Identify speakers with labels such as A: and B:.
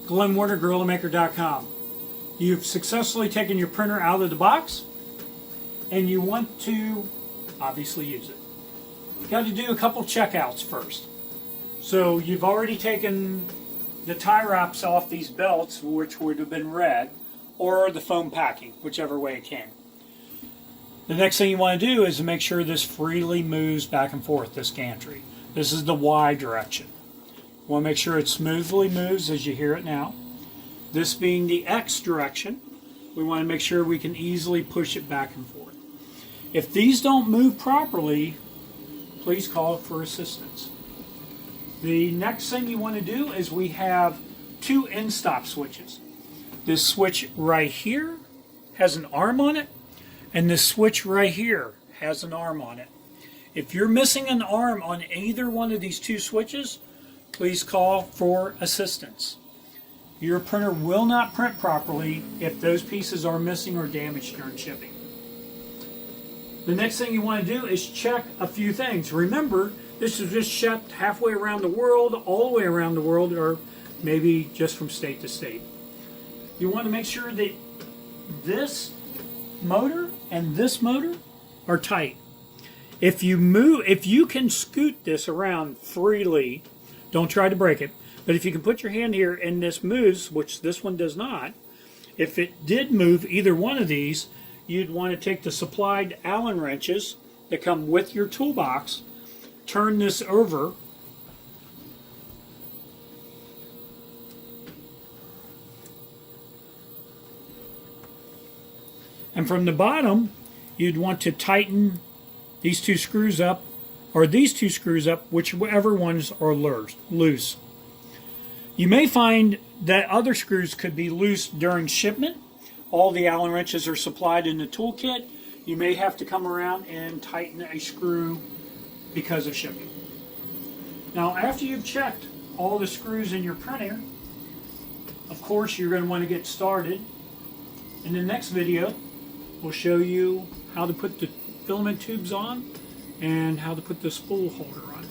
A: Glenn Warner, GorillaMaker.com. You've successfully taken your printer out of the box and you want to obviously use it. You've got to do a couple checkouts first. So you've already taken the tie wraps off these belts, which would have been red, or the foam packing, whichever way it came. The next thing you want to do is to make sure this freely moves back and forth, this gantry. This is the Y direction. You want to make sure it smoothly moves as you hear it now. This being the X direction, we want to make sure we can easily push it back and forth. If these don't move properly, please call for assistance. The next thing you want to do is we have two end stop switches. This switch right here has an arm on it, and this switch right here has an arm on it. If you're missing an arm on either one of these two switches, please call for assistance. Your printer will not print properly if those pieces are missing or damaged during shipping. The next thing you want to do is check a few things. Remember, this is just shipped halfway around the world, all the way around the world, or maybe just from state to state. You want to make sure that this motor and this motor are tight. If you can scoot this around freely, don't try to break it, but if you can put your hand here and this moves, which this one does not, if it did move either one of these, you'd want to take the supplied Allen wrenches that come with your toolbox, turn this over, and from the bottom, you'd want to tighten these two screws up, or these two screws up, whichever ones are loose. You may find that other screws could be loose during shipment. All the Allen wrenches are supplied in the toolkit. You may have to come around and tighten a screw because of shipping. Now, after you've checked all the screws in your printer, of course, you're going to want to get started. In the next video, we'll show you how to put the filament tubes on and how to put the spool holder on.